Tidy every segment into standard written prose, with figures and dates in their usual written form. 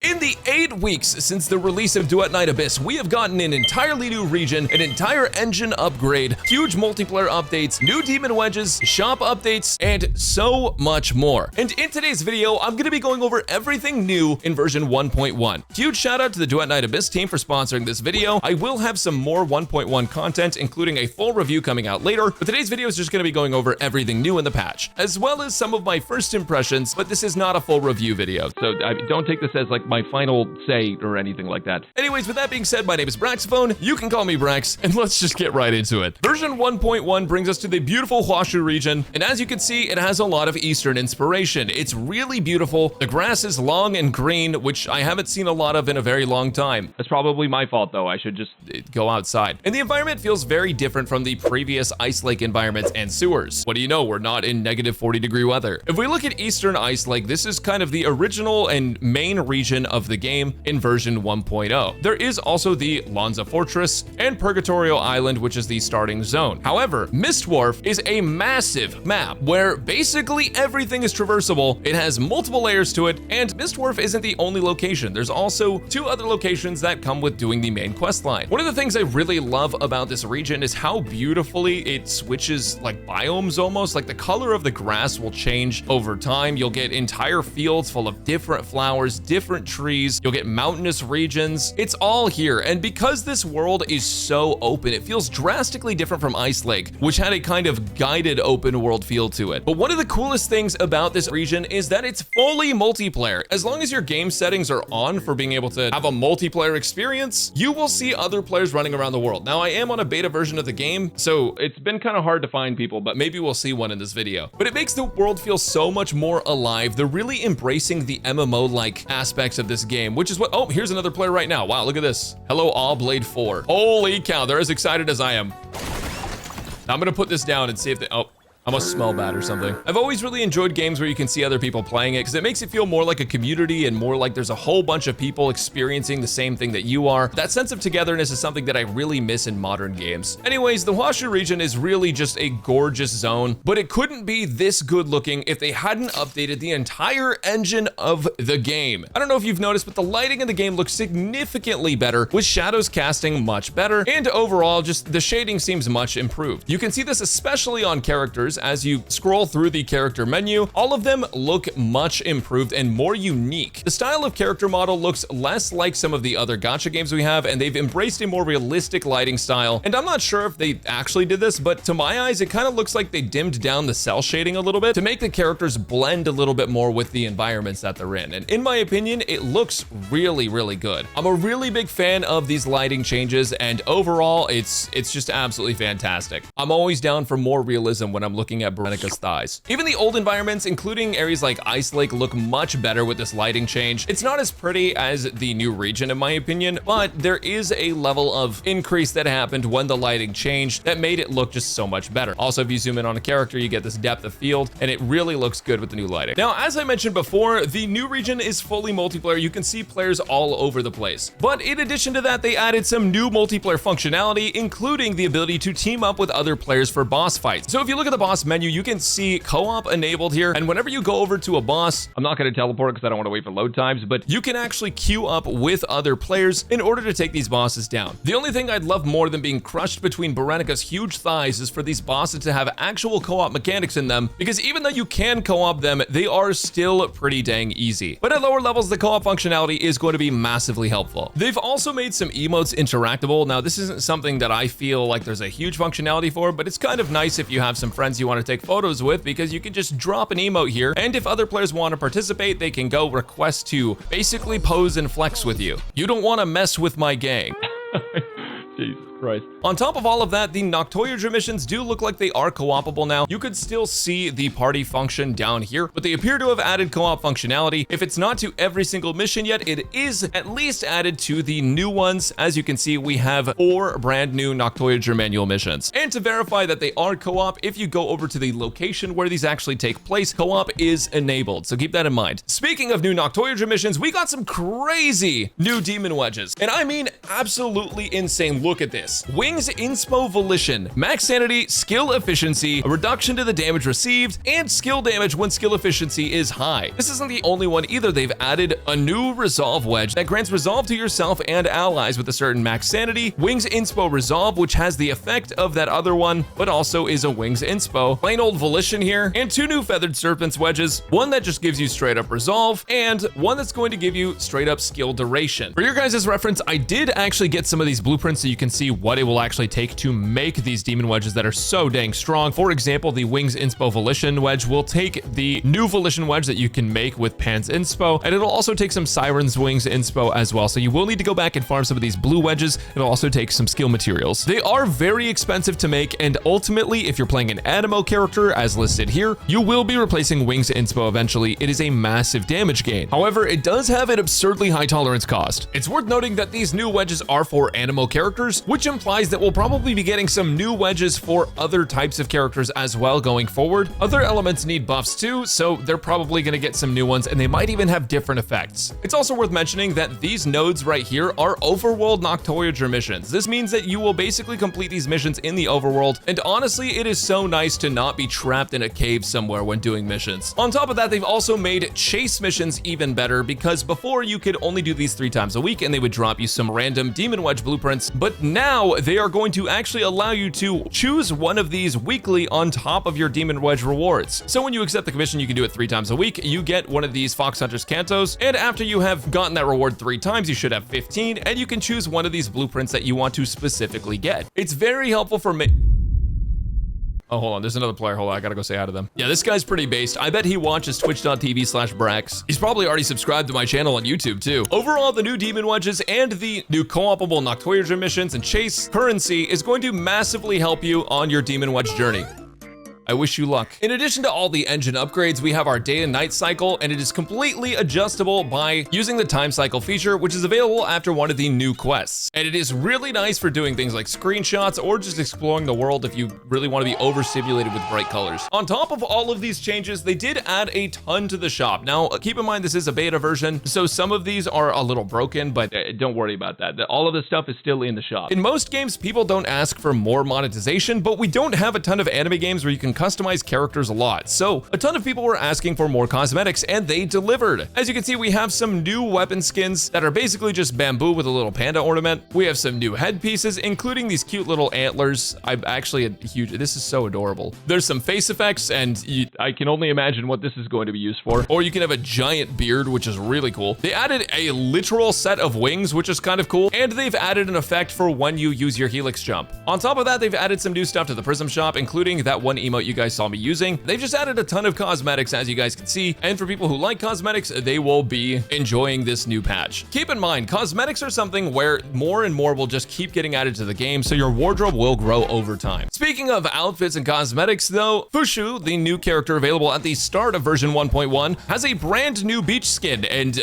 In the 8 weeks since the release of Duet Night Abyss, we have gotten an entirely new region, an entire engine upgrade, huge multiplayer updates, new demon wedges, shop updates, and so much more. And in today's video, I'm going to be going over everything new in version 1.1. Huge shout out to the Duet Night Abyss team for sponsoring this video. I will have some more 1.1 content, including a full review coming out later, but today's video is just going to be going over everything new in the patch, as well as some of my first impressions, but this is not a full review video, so don't take this as like my final say or anything like that. Anyways, with that being said, my name is Braxophone, you can call me Brax, and let's just get right into it. Version 1.1 brings us to the beautiful Hashu region, and as you can see, it has a lot of Eastern inspiration. It's really beautiful. The grass is long and green, which I haven't seen a lot of in a very long time. That's probably my fault though, I should just go outside. And the environment feels very different from the previous Ice Lake environments and sewers. What do you know, we're not in negative 40-degree weather. If we look at Eastern Ice Lake, this is kind of the original and main region of the game in version 1.0. There is also the Lanza Fortress and Purgatorial Island, which is the starting zone. However, Mistwharf is a massive map where basically everything is traversable. It has multiple layers to it, and Mistwharf isn't the only location. There's also 2 other locations that come with doing the main quest line. One of the things I really love about this region is how beautifully it switches like biomes almost. Like the color of the grass will change over time. You'll get entire fields full of different flowers, different trees. You'll get mountainous regions. It's all here. And because this world is so open, it feels drastically different from Ice Lake, which had a kind of guided open world feel to it. But one of the coolest things about this region is that it's fully multiplayer. As long as your game settings are on for being able to have a multiplayer experience, you will see other players running around the world. Now, I am on a beta version of the game, so it's been kind of hard to find people, but maybe we'll see one in this video. But it makes the world feel so much more alive. They're really embracing the MMO-like aspects of this game, which is what, oh, here's another player right now. Wow, look at this. Hello, Blade 4. Holy cow, they're as excited as I am. I'm gonna put this down and see if they, oh, I must smell bad or something. I've always really enjoyed games where you can see other people playing it because it makes it feel more like a community and more like there's a whole bunch of people experiencing the same thing that you are. That sense of togetherness is something that I really miss in modern games. Anyways, the Hashu region is really just a gorgeous zone, but it couldn't be this good looking if they hadn't updated the entire engine of the game. I don't know if you've noticed, but the lighting in the game looks significantly better, with shadows casting much better, and overall, just the shading seems much improved. You can see this especially on characters. As you scroll through the character menu, all of them look much improved and more unique. The style of character model looks less like some of the other gacha games we have, and they've embraced a more realistic lighting style. And I'm not sure if they actually did this, but to my eyes, it kind of looks like they dimmed down the cell shading a little bit to make the characters blend a little bit more with the environments that they're in. And in my opinion, it looks really, really good. I'm a really big fan of these lighting changes, and overall, it's just absolutely fantastic. I'm always down for more realism when I'm looking at Berenica's thighs. Even the old environments, including areas like Ice Lake, look much better with this lighting change. It's not as pretty as the new region in my opinion, but there is a level of increase that happened when the lighting changed that made it look just so much better. Also, if you zoom in on a character, you get this depth of field, and it really looks good with the new lighting. Now, as I mentioned before, the new region is fully multiplayer. You can see players all over the place. But in addition to that, they added some new multiplayer functionality, including the ability to team up with other players for boss fights. So if you look at the boss menu, you can see co-op enabled here, and whenever you go over to a boss, I'm not going to teleport because I don't want to wait for load times, but you can actually queue up with other players in order to take these bosses down. The only thing I'd love more than being crushed between Berenica's huge thighs is for these bosses to have actual co-op mechanics in them, because even though you can co-op them, they are still pretty dang easy. But at lower levels, the co-op functionality is going to be massively helpful. They've also made some emotes interactable. Now, this isn't something that I feel like there's a huge functionality for, but it's kind of nice if you have some friends you want to take photos with, because you can just drop an emote here, and if other players want to participate, they can go request to basically pose and flex with you. You don't want to mess with my gang. Jesus Christ. On top of all of that, the Noctoyage missions do look like they are co-opable now. You could still see the party function down here, but they appear to have added co-op functionality. If it's not to every single mission yet, it is at least added to the new ones. As you can see, we have 4 brand new Noctoyage manual missions. And to verify that they are co-op, if you go over to the location where these actually take place, co-op is enabled, so keep that in mind. Speaking of new Noctoyage missions, we got some crazy new demon wedges, and I mean absolutely insane. Look at this. Abyss. Wings Inspo Volition, max sanity, skill efficiency, a reduction to the damage received, and skill damage when skill efficiency is high. This isn't the only one either. They've added a new Resolve wedge that grants Resolve to yourself and allies with a certain max sanity, Wings Inspo Resolve, which has the effect of that other one, but also is a Wings Inspo, plain old Volition here, and two new Feathered Serpents wedges, one that just gives you straight up Resolve, and one that's going to give you straight up skill duration. For your guys' reference, I did actually get some of these blueprints so you can see what it will actually take to make these demon wedges that are so dang strong. For example, the Wings Inspo Volition wedge will take the new Volition wedge that you can make with Pan's Inspo, and it'll also take some Siren's Wings Inspo as well. So you will need to go back and farm some of these blue wedges. It'll also take some skill materials. They are very expensive to make, and ultimately, if you're playing an Animo character as listed here, you will be replacing Wings Inspo eventually. It is a massive damage gain. However, it does have an absurdly high tolerance cost. It's worth noting that these new wedges are for Animo characters, which implies that we'll probably be getting some new wedges for other types of characters as well going forward. Other elements need buffs too, so they're probably going to get some new ones, and they might even have different effects. It's also worth mentioning that these nodes right here are overworld Noctoyager missions. This means that you will basically complete these missions in the overworld, and honestly, it is so nice to not be trapped in a cave somewhere when doing missions. On top of that, they've also made chase missions even better, because before you could only do these 3 times a week and they would drop you some random demon wedge blueprints, but now they are going to actually allow you to choose one of these weekly on top of your demon wedge rewards. So when you accept the commission, you can do it 3 times a week. You get one of these Fox Hunter's Cantos, and after you have gotten that reward 3 times, you should have 15, and you can choose one of these blueprints that you want to specifically get. It's very helpful for me. Oh, hold on, there's another player. Hold on, I gotta go say hi to them. Yeah, this guy's pretty based. I bet he watches twitch.tv/Brax. He's probably already subscribed to my channel on YouTube too. Overall, the new demon wedges and the new co-opable Noctoyager missions and chase currency is going to massively help you on your demon wedge journey. I wish you luck. In addition to all the engine upgrades, we have our day and night cycle, and it is completely adjustable by using the time cycle feature, which is available after one of the new quests. And it is really nice for doing things like screenshots or just exploring the world if you really want to be overstimulated with bright colors. On top of all of these changes, they did add a ton to the shop. Now, keep in mind, this is a beta version, so some of these are a little broken, but don't worry about that. All of this stuff is still in the shop. In most games, people don't ask for more monetization, but we don't have a ton of anime games where you can customize characters a lot. So a ton of people were asking for more cosmetics, and they delivered. As you can see, we have some new weapon skins that are basically just bamboo with a little panda ornament. We have some new headpieces, including these cute little antlers. I'm actually a huge, this is so adorable. There's some face effects, and I can only imagine what this is going to be used for. Or you can have a giant beard, which is really cool. They added a literal set of wings, which is kind of cool. And they've added an effect for when you use your helix jump. On top of that, they've added some new stuff to the Prism shop, including that one emote you guys saw me using. They've just added a ton of cosmetics, as you guys can see, and for people who like cosmetics, they will be enjoying this new patch. Keep in mind, cosmetics are something where more and more will just keep getting added to the game, so your wardrobe will grow over time. Speaking of outfits and cosmetics though, Fushu, the new character available at the start of version 1.1, has a brand new beach skin, and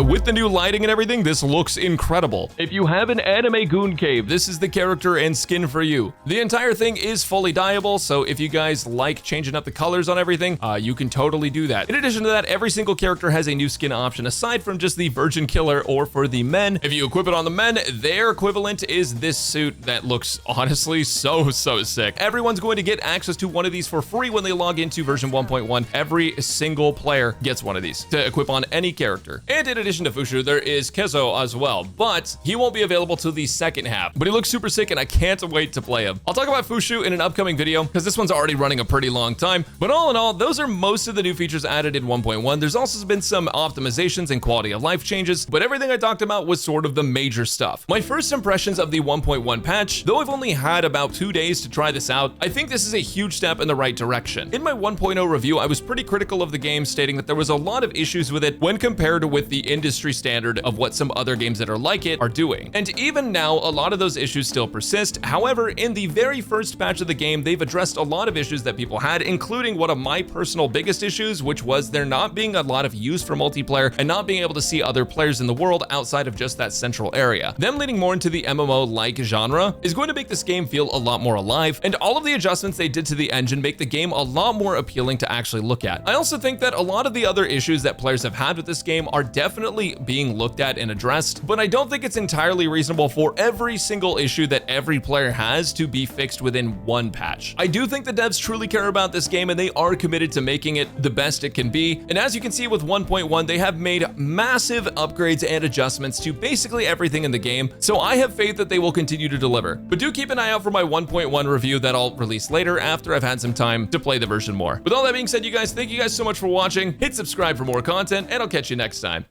with the new lighting and everything, this looks incredible. If you have an anime goon cave, this is the character and skin for you. The entire thing is fully dyeable, so if you guys like changing up the colors on everything, you can totally do that. In addition to that, every single character has a new skin option aside from just the Virgin Killer or for the men. If you equip it on the men, their equivalent is this suit that looks honestly so sick. Everyone's going to get access to one of these for free when they log into version 1.1. Every single player gets one of these to equip on any character. And in addition to Fushu, there is Kezo as well, but he won't be available till the second half. But he looks super sick, and I can't wait to play him. I'll talk about Fushu in an upcoming video because this one's already running a pretty long time. But all in all, those are most of the new features added in 1.1. There's also been some optimizations and quality of life changes, but everything I talked about was sort of the major stuff. My first impressions of the 1.1 patch, though I've only had about 2 days to try this out, I think this is a huge step in the right direction. In my 1.0 review, I was pretty critical of the game, stating that there was a lot of issues with it when compared with the industry standard of what some other games that are like it are doing. And even now, a lot of those issues still persist. However, in the very first patch of the game, they've addressed a lot of issues that that people had, including one of my personal biggest issues, which was there not being a lot of use for multiplayer and not being able to see other players in the world outside of just that central area. Them leaning more into the MMO-like genre is going to make this game feel a lot more alive, and all of the adjustments they did to the engine make the game a lot more appealing to actually look at. I also think that a lot of the other issues that players have had with this game are definitely being looked at and addressed, but I don't think it's entirely reasonable for every single issue that every player has to be fixed within one patch. I do think the devs truly care about this game and they are committed to making it the best it can be, and as you can see with 1.1, they have made massive upgrades and adjustments to basically everything in the game, so I have faith that they will continue to deliver. But do keep an eye out for my 1.1 review that I'll release later after I've had some time to play the version more. With all that being said, you guys, thank you guys so much for watching. Hit subscribe for more content, and I'll catch you next time.